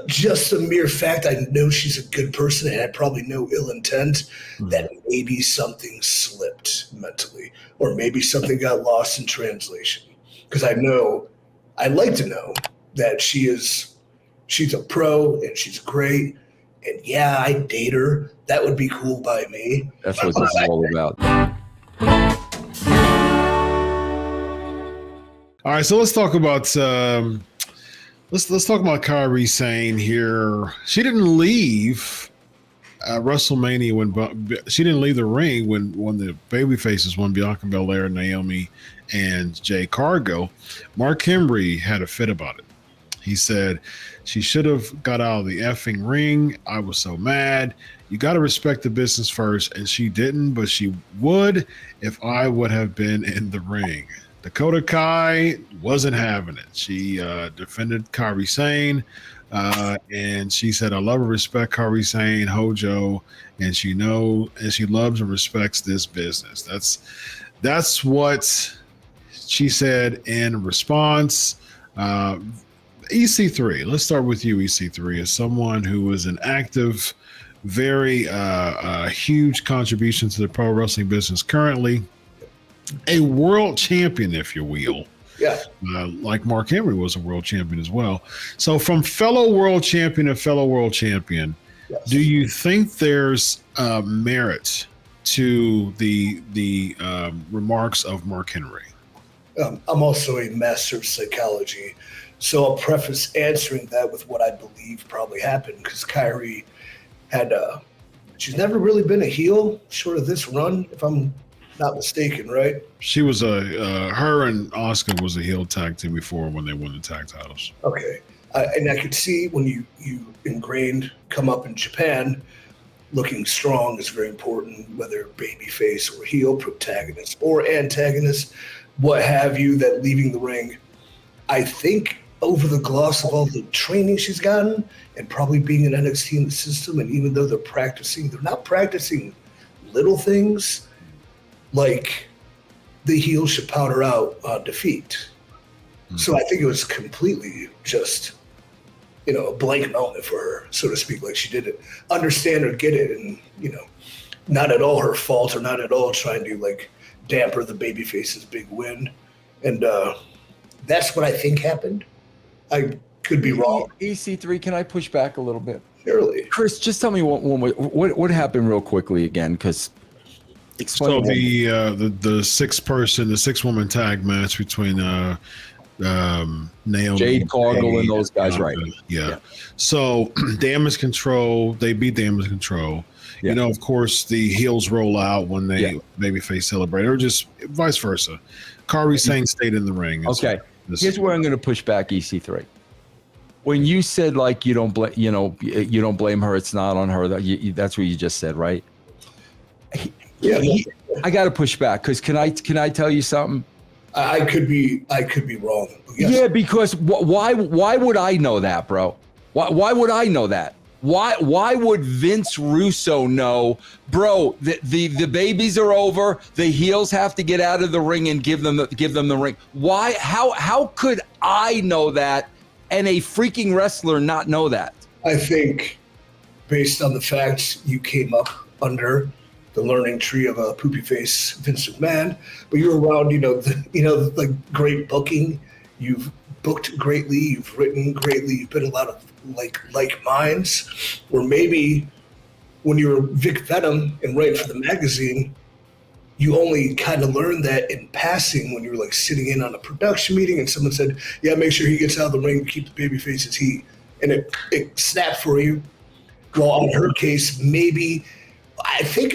just the mere fact I know she's a good person and had probably no ill intent, that maybe something slipped mentally, or maybe something got lost in translation. Because I'd like to know that she's a pro and she's great. And yeah, I'd date her. That would be cool by me. That's what this is all about. All right, so let's talk about let's talk about Kairi Sane here. She didn't leave WrestleMania when she didn't leave the ring when the babyfaces won, Bianca Belair, Naomi, and Jade Cargill. Mark Henry had a fit about it. He said she should have got out of the effing ring. I was so mad. You got to respect the business first, and she didn't, but she would if I would have been in the ring. Dakota Kai wasn't having it. She defended Kairi Sane, and she said, "I love and respect Kairi Sane, Hojo, and she loves and respects this business." That's what she said in response. EC3, let's start with you, EC3, as someone who is an active, very huge contribution to the pro wrestling business currently. A world champion, if you will. Yeah. Like Mark Henry was a world champion as well. So from fellow world champion to fellow world champion, yes, do you think there's merit to the remarks of Mark Henry? I'm also a master of psychology, so I'll preface answering that with what I believe probably happened, because Kairi had she's never really been a heel short of this run, if I'm not mistaken, right? She was her and Asuka was a heel tag team before when they won the tag titles. Okay. And I could see when you ingrained come up in Japan, looking strong is very important, whether babyface or heel, protagonist or antagonist, what have you, that leaving the ring, I think over the gloss of all the training she's gotten and probably being an NXT in the system, and even though they're not practicing little things, like the heel should powder out defeat. Mm-hmm. So I think it was completely just, a blank moment for her, so to speak. Like, she didn't understand or get it, and, not at all her fault, or not at all trying to damper the babyface's big win. And that's what I think happened. I could be wrong. EC3, can I push back a little bit? Surely. Chris, just tell me what happened real quickly again, because so the six-woman tag match between Naomi, Jade Cargill, and those guys, right? Yeah. So Damage Control, they beat Damage Control. Yeah. Of course, the heels roll out when they babyface celebrate, or just vice versa. Kairi Sane stayed in the ring. Okay, here's where I'm going to push back, EC3. When you said you don't blame her, it's not on her. That's what you just said, right? I got to push back, because can I tell you something? I could be wrong. Yes. Yeah, because why would I know that, bro? Why would I know that? Why would Vince Russo know, bro? The babies are over. The heels have to get out of the ring and give them the ring. Why? How could I know that, and a freaking wrestler not know that? I think, based on the fact you came up under the learning tree of a poopy face Vince McMahon, but you're around, great booking. You've booked greatly. You've written greatly. You've been a lot of like minds. Or maybe when you were Vic Venom and writing for the magazine, you only kind of learned that in passing when you were sitting in on a production meeting and someone said, "Yeah, make sure he gets out of the ring to keep the baby faces heat," and it snapped for you. Well, in her case, maybe. I think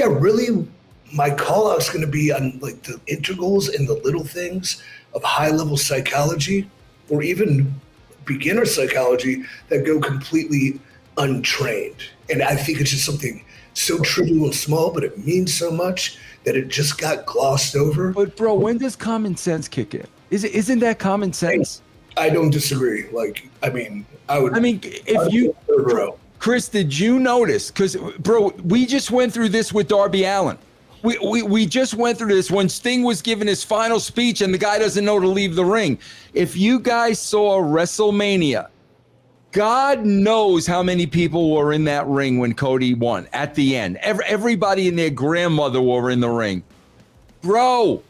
my call out is going to be on the integrals and the little things of high level psychology, or even beginner psychology, that go completely untrained. And I think it's just something so trivial and small, but it means so much that it just got glossed over. But bro, when does common sense kick in? Isn't that common sense? I don't disagree. If you, Chris, did you notice? Because, bro, we just went through this with Darby Allin. We just went through this when Sting was giving his final speech and the guy doesn't know to leave the ring. If you guys saw WrestleMania, God knows how many people were in that ring when Cody won at the end. Everybody and their grandmother were in the ring. Bro,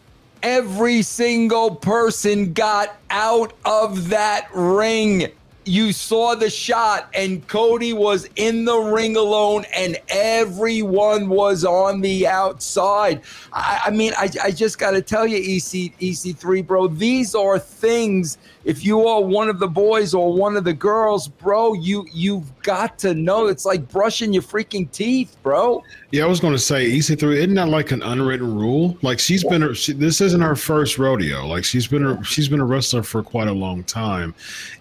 every single person got out of that ring. You saw the shot, and Cody was in the ring alone, and everyone was on the outside. I mean, I just got to tell you, EC3, bro, these are things. If you are one of the boys or one of the girls, bro, you've got to know. It's like brushing your freaking teeth, bro. Yeah, I was going to say, EC3, isn't that like an unwritten rule? Like this isn't her first rodeo. Like she's been a wrestler for quite a long time.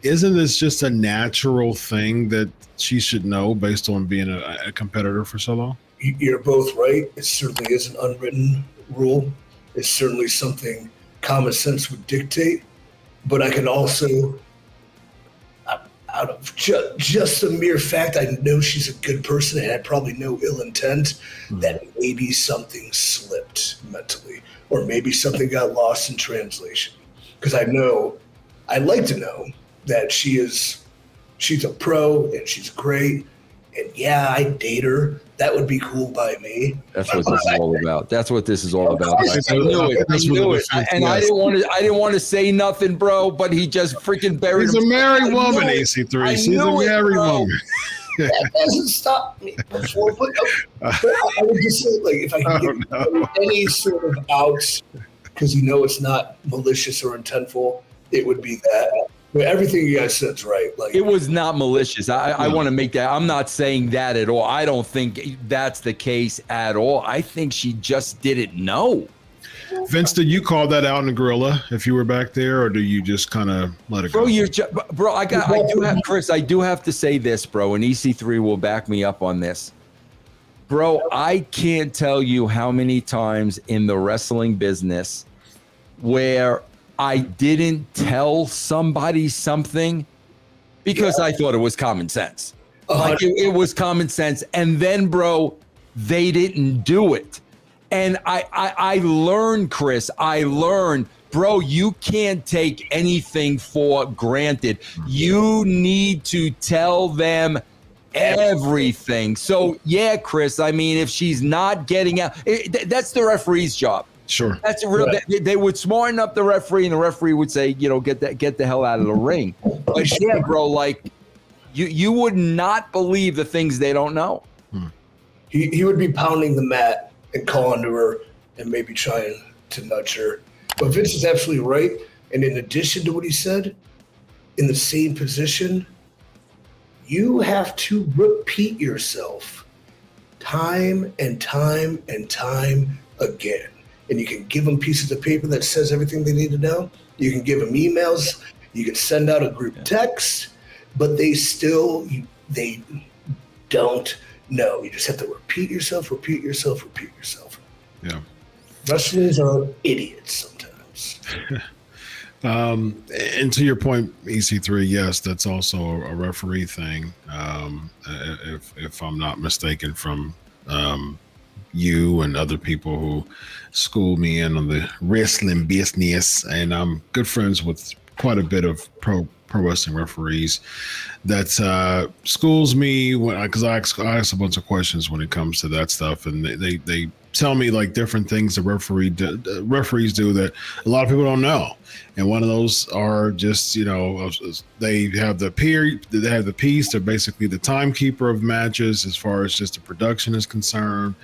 Isn't this just a natural thing that she should know based on being a competitor for so long? You're both right. It certainly is an unwritten rule. It's certainly something common sense would dictate. But I can also, out of just the mere fact I know she's a good person and had probably no ill intent, that maybe something slipped mentally, or maybe something got lost in translation. Because I'd like to know that she's a pro and she's great, and yeah, I'd date her. That would be cool by me. That's what this is all about. That's what this is all about. I knew it. And I didn't want to say nothing, bro, but he just freaking buried She's a married woman, EC3. She's a married woman. That doesn't stop me before. But I would just say, like, if I can get any sort of outs, because it's not malicious or intentful, it would be that. But everything you guys said is right. Like, it was not malicious. I want to make that. I'm not saying that at all. I don't think that's the case at all. I think she just didn't know. Vince, did you call that out in the gorilla if you were back there, or do you just kind of let it go? Bro, I do have to say this, bro, and EC3 will back me up on this. Bro, I can't tell you how many times in the wrestling business where I didn't tell somebody something because I thought it was common sense. Like it was common sense. And then, bro, they didn't do it. And I learned, Chris, bro, you can't take anything for granted. You need to tell them everything. So, yeah, Chris, I mean, if she's not getting out, that's the referee's job. Sure. That's real. Right. They would smarten up the referee, and the referee would say, get the hell out of the ring. But yeah, bro, like you would not believe the things they don't know. He would be pounding the mat and calling to her and maybe trying to nudge her. But Vince is absolutely right. And in addition to what he said, in the same position, you have to repeat yourself time and time and time again. And you can give them pieces of paper that says everything they need to know. You can give them emails. You can send out a group text, but they don't know. You just have to repeat yourself. Yeah. Wrestlers are idiots sometimes. And to your point, EC3, yes, that's also a referee thing. If I'm not mistaken, from you and other people who schooled me in on the wrestling business, and I'm good friends with quite a bit of pro wrestling referees that schools me because I ask a bunch of questions when it comes to that stuff, and they tell me like different things the referees do that a lot of people don't know. And one of those are just, they have the piece. They're basically the timekeeper of matches as far as just the production is concerned.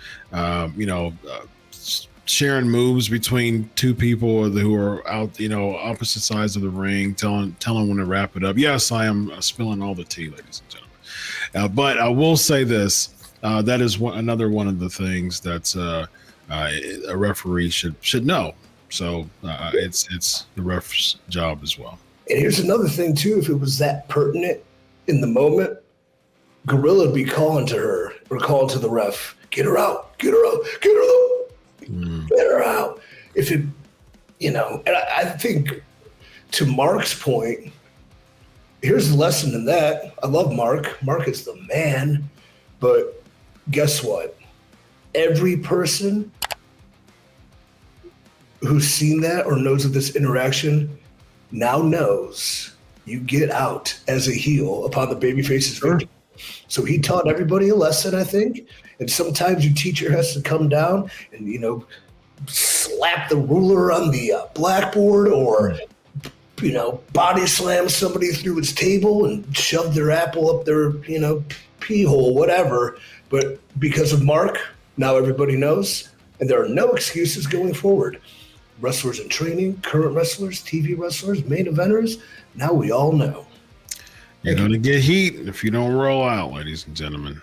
Sharing moves between two people who are out, opposite sides of the ring, telling when to wrap it up. Yes, I am spilling all the tea, ladies and gentlemen. But I will say this. That is another one of the things that a referee should know. So it's the ref's job as well. And here's another thing too: if it was that pertinent in the moment, Gorilla would be calling to her or calling to the ref, "Get her out! Get her out! Get her out! Get her out!" If it, and I think to Mark's point, here's the lesson in that. I love Mark. Mark is the man, but guess what? Every person who's seen that or knows of this interaction now knows you get out as a heel upon the babyface's Sure. victory. So he taught everybody a lesson, I think. And sometimes your teacher has to come down and, you know, slap the ruler on the blackboard, or, you know, body slam somebody through his table and shove their apple up their, you know, pee hole, whatever. But because of Mark, now everybody knows, and there are no excuses going forward. Wrestlers in training, current wrestlers, TV wrestlers, main eventers, now we all know. You're going to get heat if you don't roll out, ladies and gentlemen.